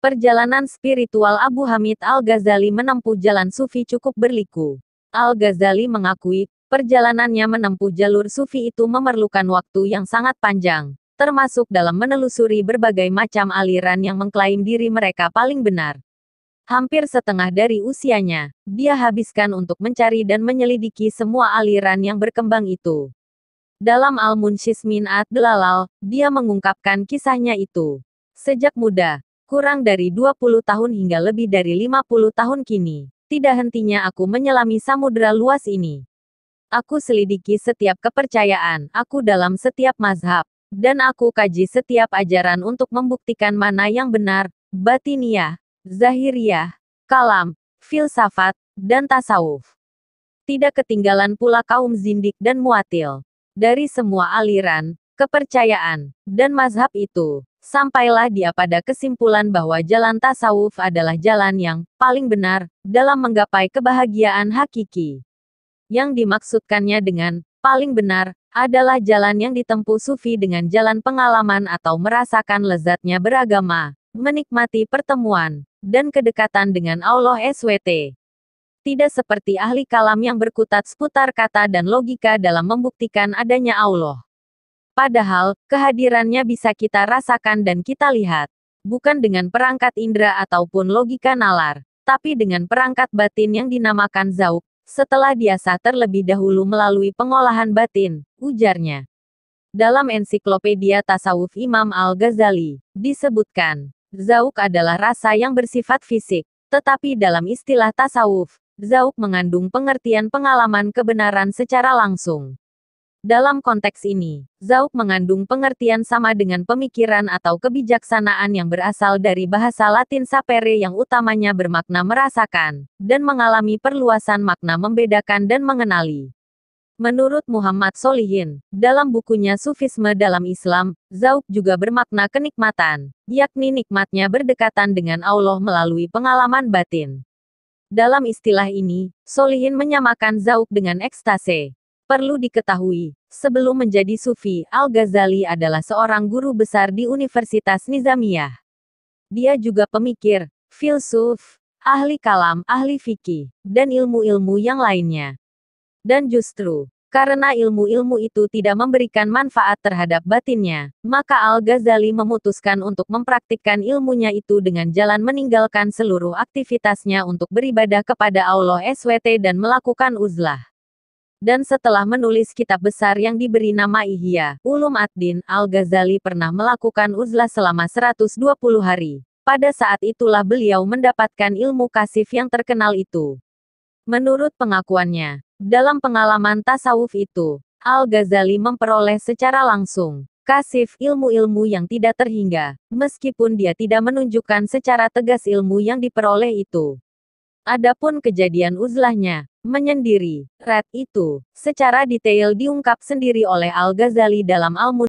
Perjalanan spiritual Abu Hamid Al-Ghazali menempuh jalan sufi cukup berliku. Al-Ghazali mengakui, perjalanannya menempuh jalur sufi itu memerlukan waktu yang sangat panjang, termasuk dalam menelusuri berbagai macam aliran yang mengklaim diri mereka paling benar. Hampir setengah dari usianya, dia habiskan untuk mencari dan menyelidiki semua aliran yang berkembang itu. Dalam Al-Munshiz min ad-Dalalal, dia mengungkapkan kisahnya itu. Sejak muda, kurang dari 20 tahun hingga lebih dari 50 tahun kini, tidak hentinya aku menyelami samudera luas ini. Aku selidiki setiap kepercayaan, aku dalam setiap mazhab, dan aku kaji setiap ajaran untuk membuktikan mana yang benar, batiniyah, zahiriyah, kalam, filsafat, dan tasawuf. Tidak ketinggalan pula kaum zindik dan muatil. Dari semua aliran, kepercayaan, dan mazhab itu, sampailah dia pada kesimpulan bahwa jalan tasawuf adalah jalan yang paling benar dalam menggapai kebahagiaan hakiki. Yang dimaksudkannya dengan paling benar adalah jalan yang ditempuh sufi dengan jalan pengalaman atau merasakan lezatnya beragama, menikmati pertemuan, dan kedekatan dengan Allah SWT. Tidak seperti ahli kalam yang berkutat seputar kata dan logika dalam membuktikan adanya Allah. Padahal, kehadirannya bisa kita rasakan dan kita lihat. Bukan dengan perangkat indera ataupun logika nalar, tapi dengan perangkat batin yang dinamakan zauq, setelah diasah terlebih dahulu melalui pengolahan batin, ujarnya. Dalam ensiklopedia tasawuf Imam Al-Ghazali, disebutkan, zauq adalah rasa yang bersifat fisik, tetapi dalam istilah tasawuf, zauq mengandung pengertian pengalaman kebenaran secara langsung. Dalam konteks ini, zauq mengandung pengertian sama dengan pemikiran atau kebijaksanaan yang berasal dari bahasa Latin sapere yang utamanya bermakna merasakan, dan mengalami perluasan makna membedakan dan mengenali. Menurut Muhammad Solihin, dalam bukunya Sufisme dalam Islam, zauq juga bermakna kenikmatan, yakni nikmatnya berdekatan dengan Allah melalui pengalaman batin. Dalam istilah ini, Solihin menyamakan zauq dengan ekstase. Perlu diketahui, sebelum menjadi sufi, Al-Ghazali adalah seorang guru besar di Universitas Nizamiyah. Dia juga pemikir, filsuf, ahli kalam, ahli fikih, dan ilmu-ilmu yang lainnya. Dan justru, karena ilmu-ilmu itu tidak memberikan manfaat terhadap batinnya, maka Al-Ghazali memutuskan untuk mempraktikkan ilmunya itu dengan jalan meninggalkan seluruh aktivitasnya untuk beribadah kepada Allah SWT dan melakukan uzlah. Dan setelah menulis kitab besar yang diberi nama Ihya Ulum ad-Din, Al-Ghazali pernah melakukan uzlah selama 120 hari. Pada saat itulah beliau mendapatkan ilmu kasif yang terkenal itu. Menurut pengakuannya, dalam pengalaman tasawuf itu, Al-Ghazali memperoleh secara langsung kasif ilmu-ilmu yang tidak terhingga, meskipun dia tidak menunjukkan secara tegas ilmu yang diperoleh itu. Adapun kejadian uzlahnya, menyendiri, itu, secara detail diungkap sendiri oleh Al-Ghazali dalam Al-Munshiz.